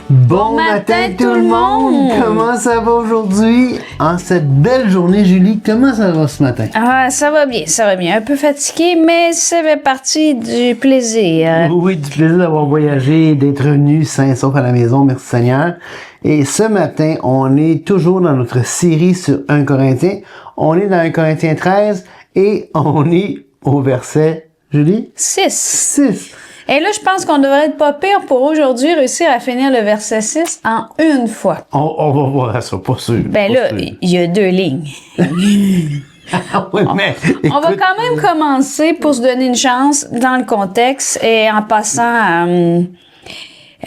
Bon matin tout le monde! Comment ça va aujourd'hui? En cette belle journée, Julie, comment ça va ce matin? Ah, ça va bien, ça va bien. Un peu fatigué, mais ça fait partie du plaisir. Oui, du plaisir d'avoir voyagé, d'être revenu sain et sauf à la maison, merci Seigneur. Et ce matin, on est toujours dans notre série sur 1 Corinthiens. On est dans 1 Corinthiens 13 et on est au verset, Julie? 6. Et là, je pense qu'on devrait être pas pire pour aujourd'hui réussir à finir le verset 6 en une fois. On va voir ça, pas sûr. Ben là, il y a 2 lignes. Oui, mais On va quand même commencer pour se donner une chance dans le contexte et en passant,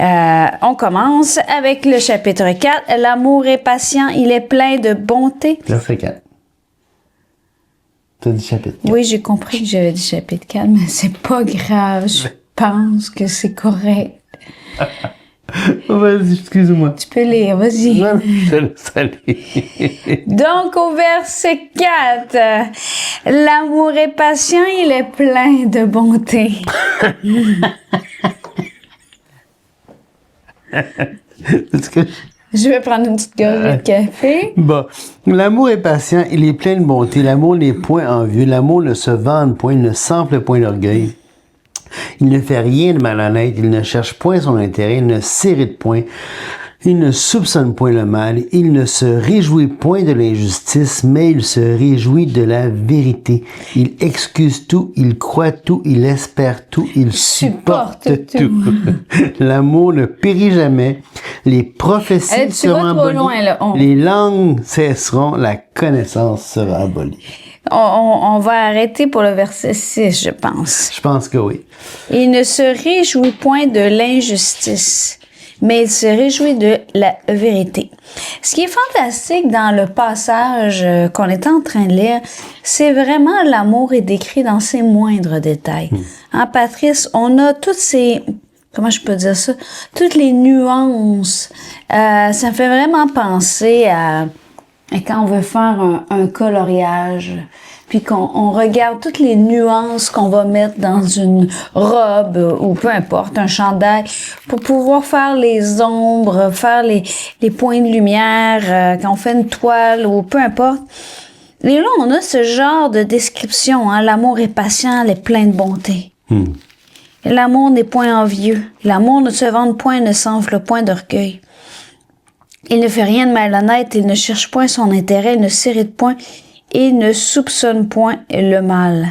on commence avec le chapitre 4. L'amour est patient, il est plein de bonté. verset 4. T'as dit chapitre 4. Oui, j'ai compris que j'avais dit chapitre 4, mais c'est pas grave. Je pense que c'est correct. Vas-y, excuse-moi. Tu peux lire, vas-y. Non, je le salue. Donc, au verset 4, l'amour est patient, il est plein de bonté. Est-ce que... Je vais prendre une petite gorgée de café. Bon, l'amour est patient, il est plein de bonté. L'amour n'est point envieux. L'amour ne se vante point, il ne s'enfle point d'orgueil. Il ne fait rien de malhonnête, il ne cherche point son intérêt, il ne s'irrite point, il ne soupçonne point le mal, il ne se réjouit point de l'injustice, mais il se réjouit de la vérité. Il excuse tout, il croit tout, il espère tout, il supporte tout. L'amour ne périt jamais, les prophéties seront abolies, loin, là. les langues cesseront, la connaissance sera abolie. On va arrêter pour le verset 6, je pense. Je pense que oui. Il ne se réjouit point de l'injustice, mais il se réjouit de la vérité. Ce qui est fantastique dans le passage qu'on est en train de lire, c'est vraiment l'amour est décrit dans ses moindres détails. Hein, Patrice, on a toutes ces... Comment je peux dire ça? Toutes les nuances. Ça me fait vraiment penser à quand on veut faire un coloriage, puis qu'on regarde toutes les nuances qu'on va mettre dans une robe ou peu importe, un chandail, pour pouvoir faire les ombres, faire les points de lumière, quand on fait une toile ou peu importe. Et là, on a ce genre de description, hein, l'amour est patient, il est plein de bonté. L'amour n'est point envieux. L'amour ne se vante point, ne s'enfle point d'orgueil. Il ne fait rien de malhonnête, il ne cherche point son intérêt, il ne s'irrite point, il ne soupçonne point le mal.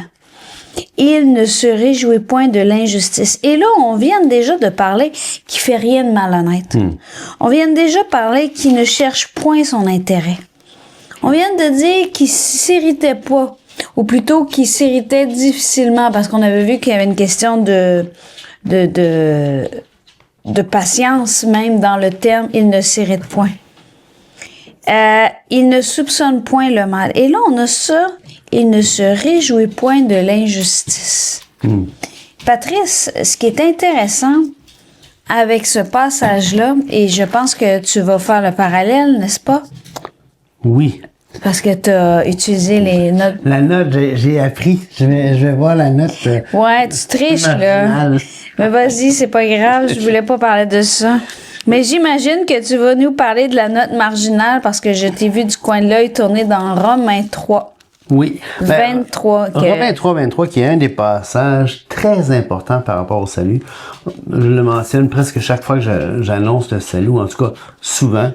Il ne se réjouit point de l'injustice. Et là, on vient déjà de parler qu'il fait rien de malhonnête. On vient déjà parler qu'il ne cherche point son intérêt. On vient de dire qu'il s'irritait pas, ou plutôt qu'il s'irritait difficilement, parce qu'on avait vu qu'il y avait une question de patience, même dans le terme, il ne s'irrite point. Il ne soupçonne point le mal. Et là, on a ça, il ne se réjouit point de l'injustice. Patrice, ce qui est intéressant avec ce passage-là, et je pense que tu vas faire le parallèle, n'est-ce pas? Oui. Parce que tu as utilisé les notes. La note, j'ai appris. Je vais voir la note. Ouais, tu triches, là. Mais vas-y, c'est pas grave, je voulais pas parler de ça. Mais j'imagine que tu vas nous parler de la note marginale parce que je t'ai vu du coin de l'œil tourner dans Romains 3. Oui. 23. Romains 3, 23, qui est un des passages très importants par rapport au salut. Je le mentionne presque chaque fois que j'annonce le salut, ou en tout cas souvent.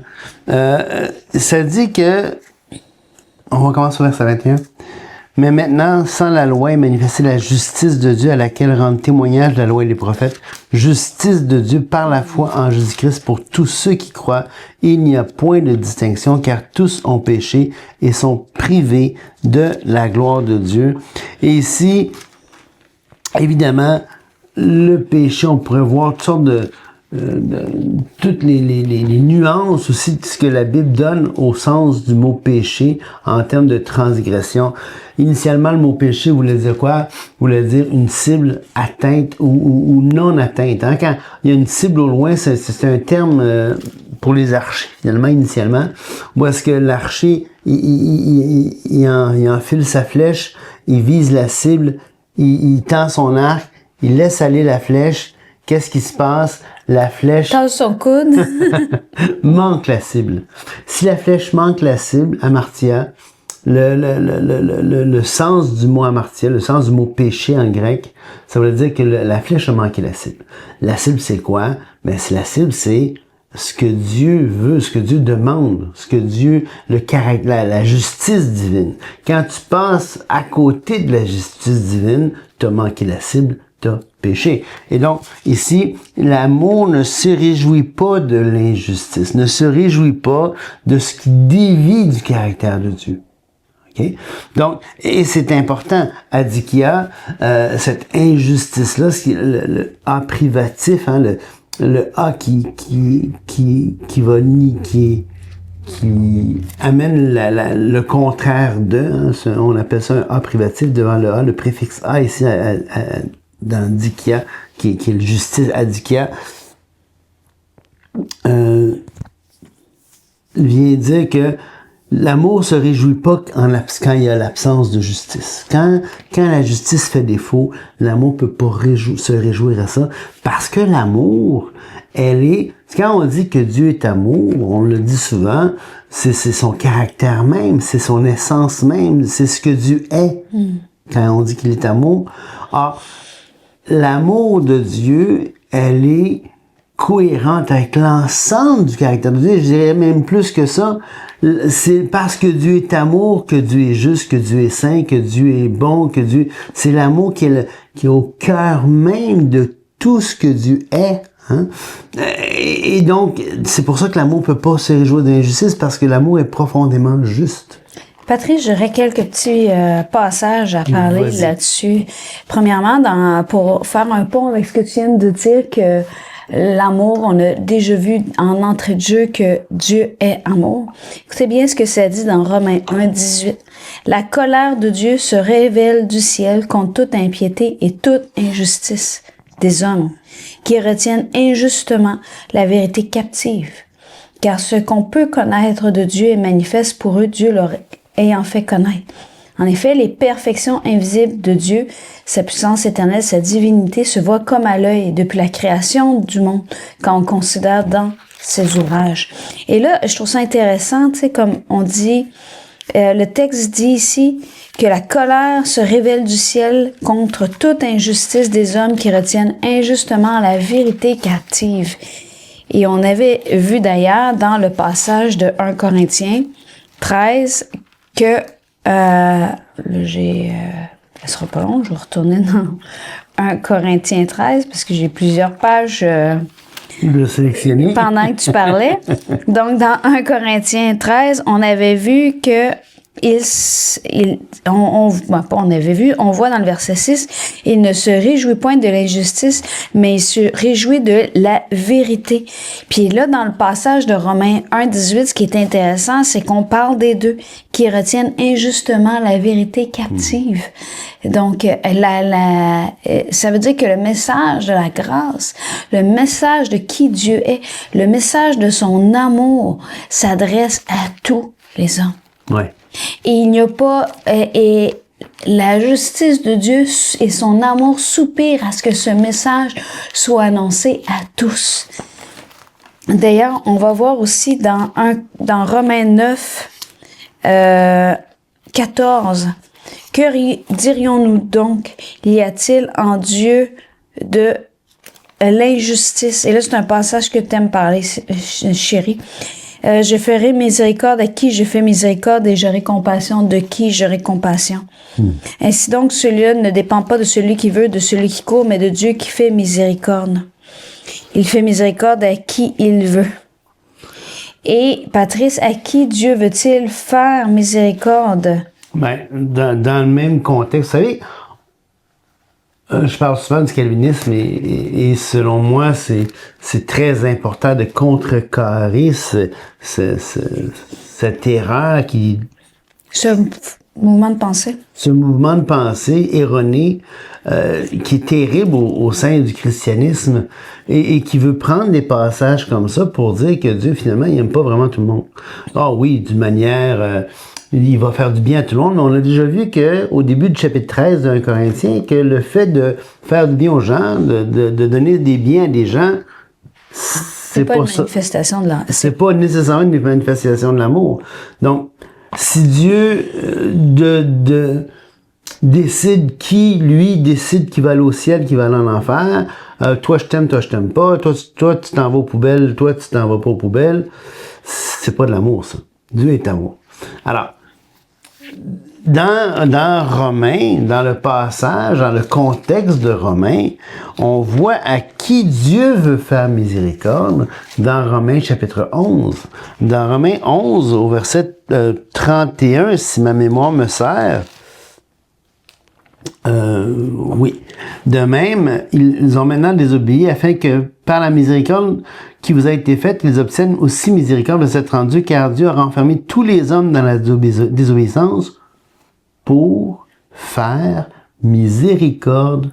Ça dit que... On va commencer au verset 21. Mais maintenant, sans la loi est manifestée la justice de Dieu à laquelle rendent témoignage la loi et les prophètes. Justice de Dieu par la foi en Jésus-Christ pour tous ceux qui croient. Il n'y a point de distinction car tous ont péché et sont privés de la gloire de Dieu. Et ici, évidemment, le péché, on pourrait voir toutes sortes de toutes les nuances aussi de ce que la Bible donne au sens du mot péché en termes de transgression. Initialement, le mot péché voulait dire quoi? Voulait dire une cible atteinte ou non atteinte. Hein? Quand il y a une cible au loin, c'est un terme pour les archers, finalement, initialement, où est-ce que l'archer, il enfile sa flèche, il vise la cible, il tend son arc, il laisse aller la flèche, qu'est-ce qui se passe? La flèche Tasse son coude. manque la cible. Si la flèche manque la cible, amartia, le sens du mot amartia, le sens du mot péché en grec, ça veut dire que la flèche a manqué la cible. La cible, c'est quoi? Ben, la cible, c'est ce que Dieu veut, ce que Dieu demande, ce que Dieu, la justice divine. Quand tu passes à côté de la justice divine, tu as manqué la cible, tu as péché. Et donc, ici, l'amour ne se réjouit pas de l'injustice, ne se réjouit pas de ce qui dévie du caractère de Dieu. Okay? Donc, et c'est important, adikia, cette injustice-là, le A privatif, hein, le A qui va niquer, qui amène le contraire de, hein, on appelle ça un A privatif devant le A, le préfixe A ici dans dikia, qui est le justice adikia, vient dire que l'amour se réjouit pas quand il y a l'absence de justice. Quand la justice fait défaut, l'amour peut pas se réjouir à ça, parce que l'amour, quand on dit que Dieu est amour, on le dit souvent, c'est son caractère même, c'est son essence même, c'est ce que Dieu est. Quand on dit qu'il est amour. Alors, l'amour de Dieu, elle est cohérente avec l'ensemble du caractère de Dieu. Je dirais même plus que ça. C'est parce que Dieu est amour, que Dieu est juste, que Dieu est saint, que Dieu est bon, que Dieu... C'est l'amour qui est au cœur même de tout ce que Dieu est. Hein? Et donc, c'est pour ça que l'amour peut pas se réjouir de l'injustice, parce que l'amour est profondément juste. Patrice, j'aurais quelques petits passages à parler là-dessus. Premièrement, pour faire un pont avec ce que tu viens de dire, que l'amour, on a déjà vu en entrée de jeu que Dieu est amour. Écoutez bien ce que ça dit dans Romains 1:18. La colère de Dieu se révèle du ciel contre toute impiété et toute injustice des hommes qui retiennent injustement la vérité captive. Car ce qu'on peut connaître de Dieu est manifeste pour eux, Dieu leur ayant fait connaître. En effet, les perfections invisibles de Dieu, sa puissance éternelle, sa divinité se voient comme à l'œil depuis la création du monde quand on considère dans ses ouvrages. Et là, je trouve ça intéressant, tu sais, comme on dit, le texte dit ici que la colère se révèle du ciel contre toute injustice des hommes qui retiennent injustement la vérité captive. Et on avait vu d'ailleurs dans le passage de 1 Corinthiens 13 que ça sera pas long, je vais retourner dans 1 Corinthiens 13 parce que j'ai plusieurs pages de sélectionner pendant que tu parlais. Donc, dans 1 Corinthiens 13, on avait vu que on voit dans le verset 6, il ne se réjouit point de l'injustice, mais il se réjouit de la vérité. Puis là, dans le passage de Romains 1:18, ce qui est intéressant, c'est qu'on parle des deux qui retiennent injustement la vérité captive. Donc, ça veut dire que le message de la grâce, le message de qui Dieu est, le message de son amour s'adresse à tous les hommes. Ouais. Et il n'y a pas... et la justice de Dieu et son amour soupirent à ce que ce message soit annoncé à tous. D'ailleurs, on va voir aussi dans Romains 9, 14, que dirions-nous donc? Y a-t-il en Dieu de l'injustice? Et là, c'est un passage que tu aimes parler, chérie. Je ferai miséricorde à qui je fais miséricorde et j'aurai compassion de qui j'aurai compassion. Ainsi donc, celui-là ne dépend pas de celui qui veut, de celui qui court, mais de Dieu qui fait miséricorde. Il fait miséricorde à qui il veut. Et Patrice, à qui Dieu veut-il faire miséricorde? Ben, dans le même contexte, vous savez, je parle souvent du calvinisme et selon moi, c'est très important de contrecarrer cette erreur qui... Ce mouvement de pensée. Ce mouvement de pensée erroné qui est terrible au sein du christianisme et qui veut prendre des passages comme ça pour dire que Dieu, finalement, il n'aime pas vraiment tout le monde. Ah oui, d'une manière il va faire du bien à tout le monde, mais on a déjà vu qu'au début du chapitre 13 de 1 Corinthiens, que le fait de faire du bien aux gens, de donner des biens à des gens, c'est pas une ça. manifestation de l'amour. C'est pas nécessairement une manifestation de l'amour. Donc, si Dieu décide qui va aller au ciel, qui va aller en enfer, toi je t'aime pas, toi tu t'en vas aux poubelles, toi tu t'en vas pas aux poubelles, c'est pas de l'amour ça. Dieu est amour. Alors, dans Romains, dans le passage, dans le contexte de Romains, on voit à qui Dieu veut faire miséricorde dans Romains chapitre 11. Dans Romains 11, au verset 31, si ma mémoire me sert, oui. De même, ils ont maintenant désobéi afin que par la miséricorde qui vous a été faite, ils obtiennent aussi miséricorde de s'être rendus, car Dieu a renfermé tous les hommes dans la désobéissance pour faire miséricorde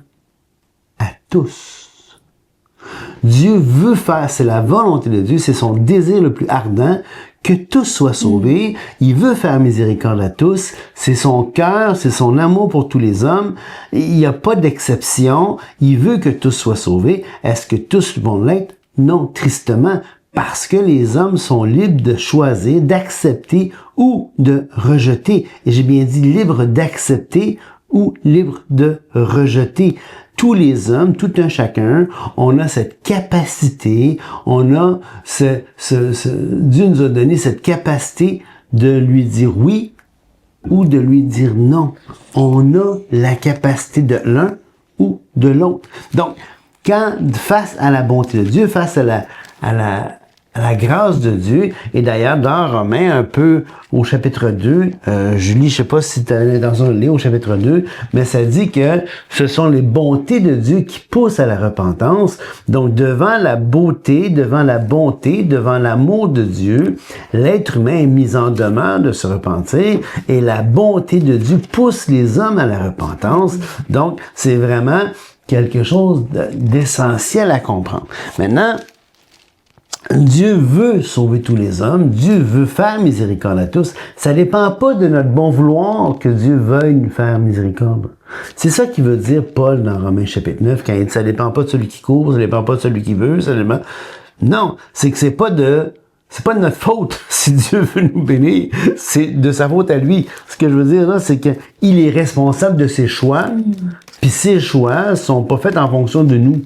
à tous. Dieu veut faire, c'est la volonté de Dieu, c'est son désir le plus ardent, que tous soient sauvés. Il veut faire miséricorde à tous. C'est son cœur, c'est son amour pour tous les hommes. Il n'y a pas d'exception. Il veut que tous soient sauvés. Est-ce que tous vont l'être? Non, tristement, parce que les hommes sont libres de choisir, d'accepter ou de rejeter. Et j'ai bien dit libre d'accepter ou libre de rejeter. Tous les hommes, tout un chacun, on a cette capacité, on a Dieu nous a donné cette capacité de lui dire oui ou de lui dire non. On a la capacité de l'un ou de l'autre. Donc, quand face à la bonté de Dieu, face à la grâce de Dieu, et d'ailleurs dans Romains, un peu au chapitre 2, Julie, je sais pas si tu as l'intention de lire au chapitre 2, mais ça dit que ce sont les bontés de Dieu qui poussent à la repentance. Donc devant la beauté, devant la bonté, devant l'amour de Dieu, l'être humain est mis en demande de se repentir, et la bonté de Dieu pousse les hommes à la repentance. Donc c'est vraiment quelque chose d'essentiel à comprendre. Maintenant, Dieu veut sauver tous les hommes, Dieu veut faire miséricorde à tous. Ça dépend pas de notre bon vouloir que Dieu veuille nous faire miséricorde. C'est ça qu'il veut dire Paul dans Romains chapitre 9, quand il dit ça dépend pas de celui qui court, ça dépend pas de celui qui veut, ça dépend... Non, c'est que c'est pas de notre faute si Dieu veut nous bénir, c'est de sa faute à lui. Ce que je veux dire là, c'est qu'il est responsable de ses choix, puis ses choix sont pas faits en fonction de nous.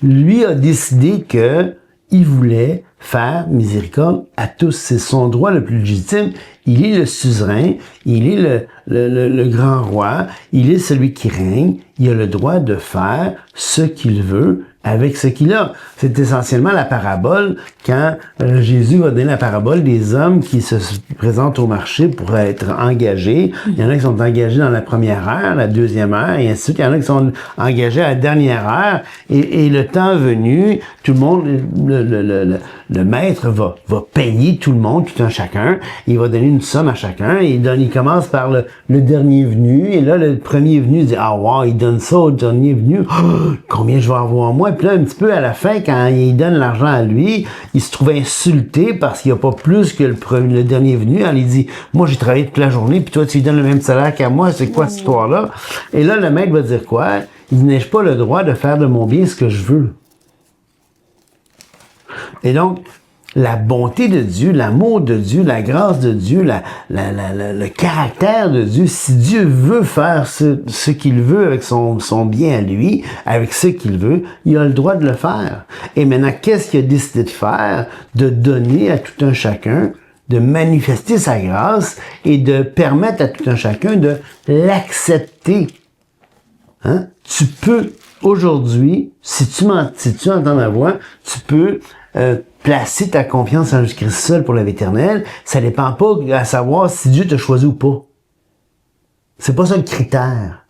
Lui a décidé que il voulait faire miséricorde à tous. C'est son droit le plus légitime. Il est le suzerain, il est le grand roi, il est celui qui règne. Il a le droit de faire ce qu'il veut avec ce qu'il a. C'est essentiellement la parabole quand Jésus va donner la parabole des hommes qui se présentent au marché pour être engagés. Il y en a qui sont engagés dans la première heure, la deuxième heure, et ainsi de suite. Il y en a qui sont engagés à la dernière heure. Et le temps venu, tout le monde, le maître va payer tout le monde, tout un chacun. Il va donner une somme à chacun. Et il commence par le dernier venu. Et là, le premier venu dit, ah wow, il donne ça au dernier venu. Oh, combien je vais avoir moi? Puis là, un petit peu à la fin, quand il donne l'argent à lui, il se trouve insulté parce qu'il n'y a pas plus que le dernier venu. Alors, il dit, moi, j'ai travaillé toute la journée, puis toi, tu lui donnes le même salaire qu'à moi. C'est quoi cette histoire-là? Et là, le maître va dire quoi? Il dit, n'ai-je pas le droit de faire de mon bien ce que je veux? Et donc, la bonté de Dieu, l'amour de Dieu, la grâce de Dieu, le caractère de Dieu, si Dieu veut faire ce qu'il veut avec son bien à lui, avec ce qu'il veut, il a le droit de le faire. Et maintenant, qu'est-ce qu'il a décidé de faire? De donner à tout un chacun, de manifester sa grâce et de permettre à tout un chacun de l'accepter. Hein? Tu peux, aujourd'hui, si tu entends ma voix, tu peux placer ta confiance en Jésus-Christ seul pour la vie éternelle. Ça dépend pas à savoir si Dieu t'a choisi ou pas. C'est pas ça le critère.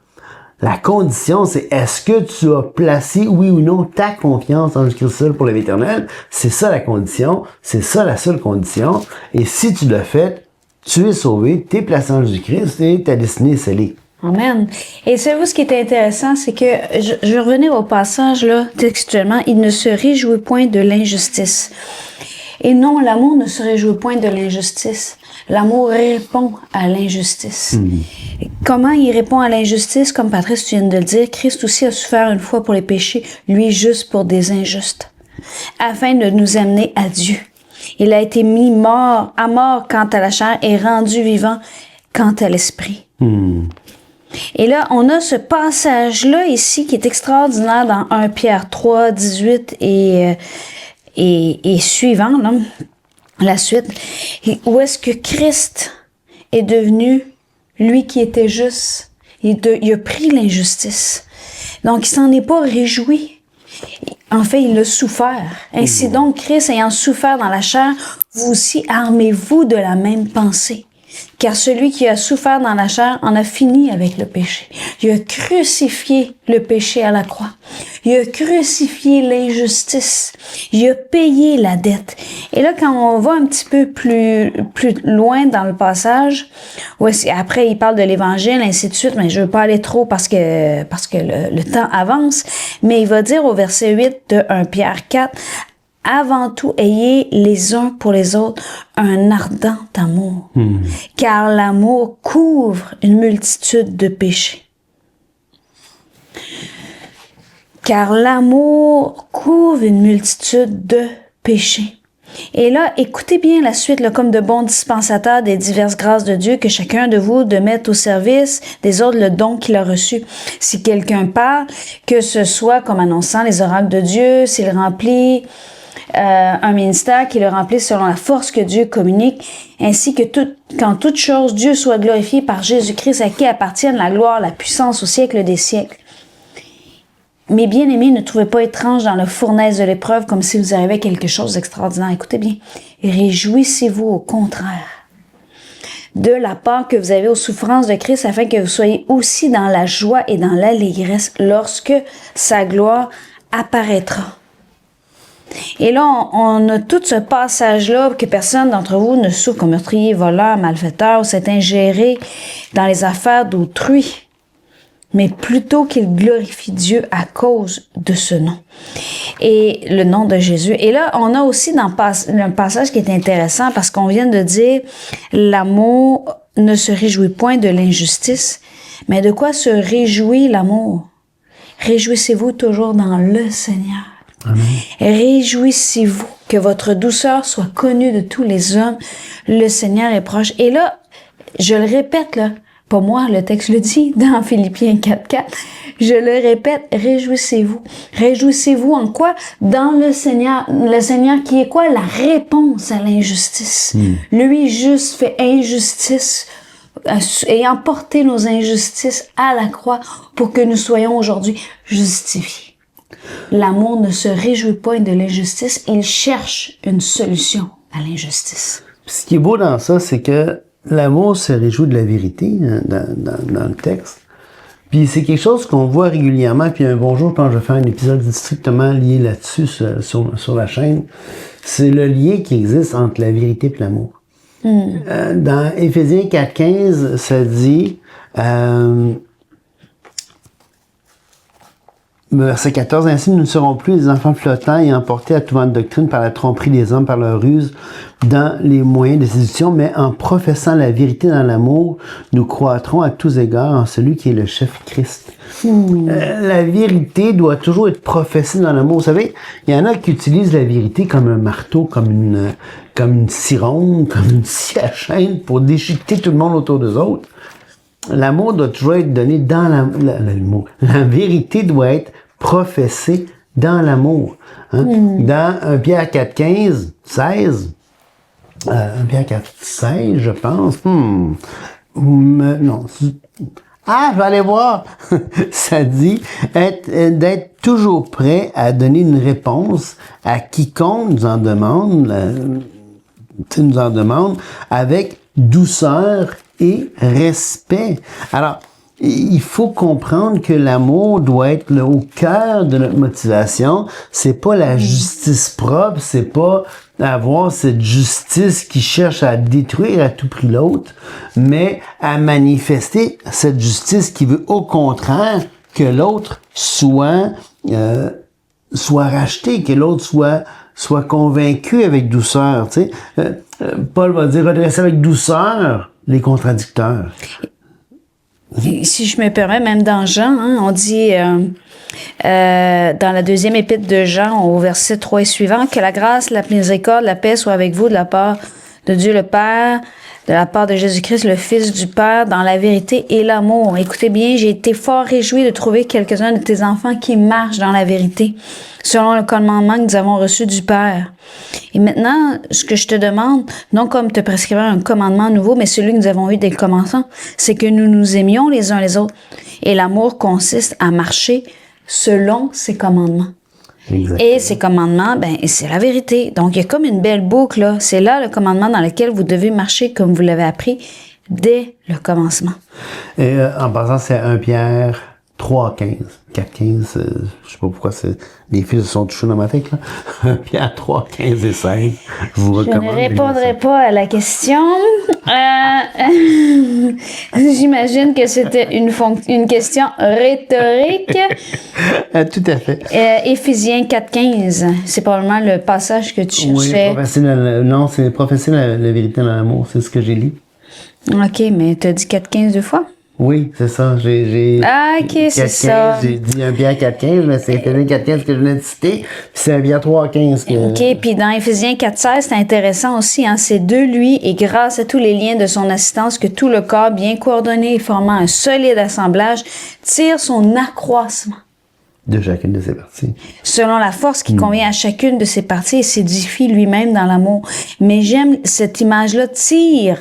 La condition, c'est est-ce que tu as placé, oui ou non, ta confiance en Jésus-Christ seul pour la vie éternelle? C'est ça la condition. C'est ça la seule condition. Et si tu l'as fait, tu es sauvé, tu es placé en Jésus-Christ et ta destinée est scellée. Amen. Et savez-vous ce qui est intéressant, c'est que je vais revenir au passage là, textuellement, il ne se réjouit point de l'injustice. Et non, l'amour ne se réjouit point de l'injustice. L'amour répond à l'injustice. Comment il répond à l'injustice? Comme Patrice, tu viens de le dire, Christ aussi a souffert une fois pour les péchés, lui juste pour des injustes, afin de nous amener à Dieu. Il a été mis à mort quant à la chair et rendu vivant quant à l'esprit. Et là, on a ce passage-là ici qui est extraordinaire dans 1 Pierre 3, 18 et suivant, là, la suite, où est-ce que Christ est devenu lui qui était juste. Il a pris l'injustice. Donc, il s'en est pas réjoui. En fait, il a souffert. Ainsi donc, Christ ayant souffert dans la chair, vous aussi armez-vous de la même pensée. Car celui qui a souffert dans la chair en a fini avec le péché. Il a crucifié le péché à la croix. Il a crucifié l'injustice. Il a payé la dette. Et là, quand on va un petit peu plus loin dans le passage, après il parle de l'évangile, ainsi de suite, mais je veux pas aller trop parce que le temps avance, mais il va dire au verset 8 de 1 Pierre 4, avant tout, ayez les uns pour les autres un ardent amour, car l'amour couvre une multitude de péchés. Car l'amour couvre une multitude de péchés. Et là, écoutez bien la suite, là, comme de bons dispensateurs des diverses grâces de Dieu, que chacun de vous de mettre au service des autres le don qu'il a reçu. Si quelqu'un parle, que ce soit comme annonçant les oracles de Dieu, s'il remplit un ministère qui le remplisse selon la force que Dieu communique, ainsi que qu'en toute chose, Dieu soit glorifié par Jésus-Christ, à qui appartiennent la gloire, la puissance au siècle des siècles. Mes bien-aimés, ne trouvez pas étrange dans la fournaise de l'épreuve comme si vous arrivait quelque chose d'extraordinaire. Écoutez bien, réjouissez-vous au contraire de la part que vous avez aux souffrances de Christ, afin que vous soyez aussi dans la joie et dans l'allégresse lorsque sa gloire apparaîtra. Et là, on a tout ce passage-là que personne d'entre vous ne souffre comme meurtrier, voleur, malfaiteur ou s'est ingéré dans les affaires d'autrui, mais plutôt qu'il glorifie Dieu à cause de ce nom et le nom de Jésus. Et là, on a aussi dans un passage qui est intéressant parce qu'on vient de dire l'amour ne se réjouit point de l'injustice, mais de quoi se réjouit l'amour? Réjouissez-vous toujours dans le Seigneur. Amen. Réjouissez-vous que votre douceur soit connue de tous les hommes. Le Seigneur est proche. Et là, je le répète, là, pas moi, le texte le dit dans Philippiens 4.4. Je le répète, réjouissez-vous. Réjouissez-vous en quoi? Dans le Seigneur. Le Seigneur qui est quoi? La réponse à l'injustice. Lui juste fait injustice, ayant porté nos injustices à la croix pour que nous soyons aujourd'hui justifiés. L'amour ne se réjouit pas de l'injustice, il cherche une solution à l'injustice. Ce qui est beau dans ça, c'est que l'amour se réjouit de la vérité dans le texte. Puis c'est quelque chose qu'on voit régulièrement. Puis un bon jour, quand je vais faire un épisode strictement lié là-dessus sur la chaîne, c'est le lien qui existe entre la vérité et l'amour. Dans Éphésiens 4.15, ça dit... Verset 14, ainsi nous ne serons plus des enfants flottants et emportés à tout vent de doctrine par la tromperie des hommes, par leur ruse, dans les moyens de séduction, mais en professant la vérité dans l'amour, nous croîtrons à tous égards en celui qui est le chef Christ. La vérité doit toujours être professée dans l'amour. Vous savez, il y en a qui utilisent la vérité comme un marteau, comme une cironde, comme une scie à chaîne pour déchiqueter tout le monde autour d'eux autres. L'amour doit toujours être donné dans l'amour. La vérité doit être professée dans l'amour. Hein? Dans 1 Pierre 4.15, 16, 1 Pierre 4.16, je pense. Non. Je vais aller voir. Ça dit d'être toujours prêt à donner une réponse à quiconque nous en demande avec douceur et respect. Alors, il faut comprendre que l'amour doit être au cœur de notre motivation. C'est pas la justice propre, c'est pas avoir cette justice qui cherche à détruire à tout prix l'autre, mais à manifester cette justice qui veut au contraire que l'autre soit racheté, que l'autre soit sois convaincu avec douceur. Tu sais, Paul va dire redresser avec douceur les contradicteurs. Si je me permets, même dans Jean, hein, on dit dans la deuxième épître de Jean, au verset 3 et suivant, que la grâce, la miséricorde, la paix soient avec vous de la part de Dieu le Père, de la part de Jésus-Christ, le Fils du Père, dans la vérité et l'amour. Écoutez bien, j'ai été fort réjoui de trouver quelques-uns de tes enfants qui marchent dans la vérité, selon le commandement que nous avons reçu du Père. Et maintenant, ce que je te demande, non comme te prescrivant un commandement nouveau, mais celui que nous avons eu dès le commencement, c'est que nous nous aimions les uns les autres. Et l'amour consiste à marcher selon ses commandements. Exactement. Et ces commandements, ben, c'est la vérité. Donc, il y a comme une belle boucle, là. C'est là le commandement dans lequel vous devez marcher comme vous l'avez appris dès le commencement. Et en passant, c'est 1 Pierre 3,15. 4,15, je sais pas pourquoi les fils se sont touchés dans ma tête, là. 1 Pierre 3,15 et 16. Je vous recommande. Je ne répondrai pas à la question. J'imagine que c'était une question rhétorique. Tout à fait. Éphésiens 4,15. C'est probablement le passage que tu cherchais. Non, c'est professer la vérité dans l'amour. C'est ce que j'ai lu. OK, mais tu as dit 4,15 deux fois? Oui, c'est ça. Ah, OK, c'est 4,15, ça. j'ai dit 1 Pierre 4,15, mais c'est Éphésiens 4,15 que je venais de citer. Puis c'est 1 Pierre 3,15 que... OK, puis dans Éphésiens 4,16, c'est intéressant aussi, hein, c'est de lui et grâce à tous les liens de son assistance que tout le corps, bien coordonné et formant un solide assemblage, tire son accroissement. De chacune de ses parties. Selon la force qui convient à chacune de ses parties et s'édifie lui-même dans l'amour. Mais j'aime cette image-là, tire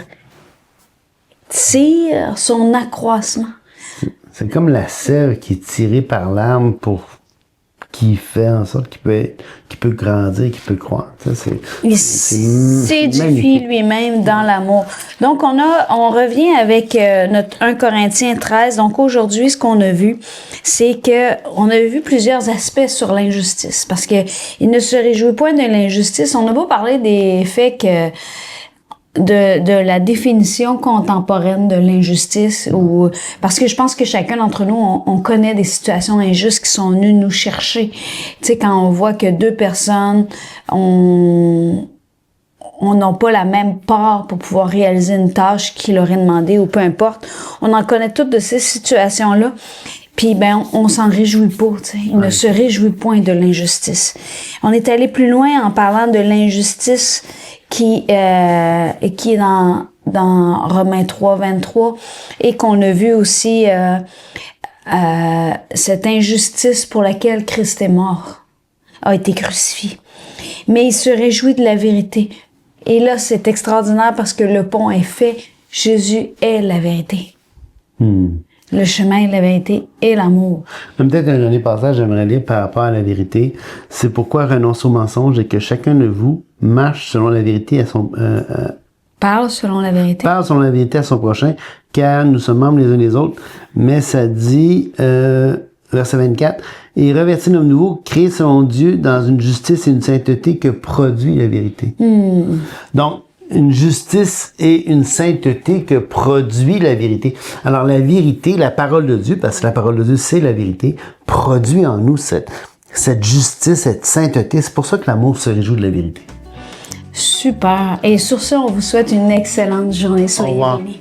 son accroissement. C'est comme la sève qui est tirée par l'arbre qui fait en sorte qu'il peut grandir, qu'il peut croître. Il s'édifie lui-même dans l'amour. Donc, on revient avec notre 1 Corinthiens 13. Donc, aujourd'hui, ce qu'on a vu, c'est que on a vu plusieurs aspects sur l'injustice. Parce que il ne se réjouit point de l'injustice. On a beau parler des faits que de la définition contemporaine de l'injustice ou parce que je pense que chacun d'entre nous on connaît des situations injustes qui sont venues nous chercher. Tu sais, quand on voit que deux personnes on n'a pas la même part pour pouvoir réaliser une tâche qu'il aurait demandé ou peu importe, on en connaît toutes de ces situations-là. Puis ben on s'en réjouit pas, tu sais. Il ne se réjouit point de l'injustice. On est allé plus loin en parlant de l'injustice qui est dans Romains 3, 23 et qu'on a vu aussi cette injustice pour laquelle Christ est mort, a été crucifié. Mais il se réjouit de la vérité. Et là, c'est extraordinaire parce que le pont est fait. Jésus est la vérité. Le chemin, la vérité et l'amour. Peut-être un dernier passage, j'aimerais lire par rapport à la vérité. C'est pourquoi renonce au mensonge et que chacun de vous marche selon la vérité à son... Parle selon la vérité. Parle selon la vérité à son prochain, car nous sommes membres les uns des autres. Mais ça dit, verset 24, « Et revêtir l'homme nouveau, créé selon Dieu dans une justice et une sainteté que produit la vérité. Donc, une justice et une sainteté que produit la vérité. Alors la vérité, la parole de Dieu, parce que la parole de Dieu c'est la vérité, produit en nous cette justice, cette sainteté. C'est pour ça que l'amour se réjouit de la vérité. Super. Et sur ce, on vous souhaite une excellente journée. Soyez bénis.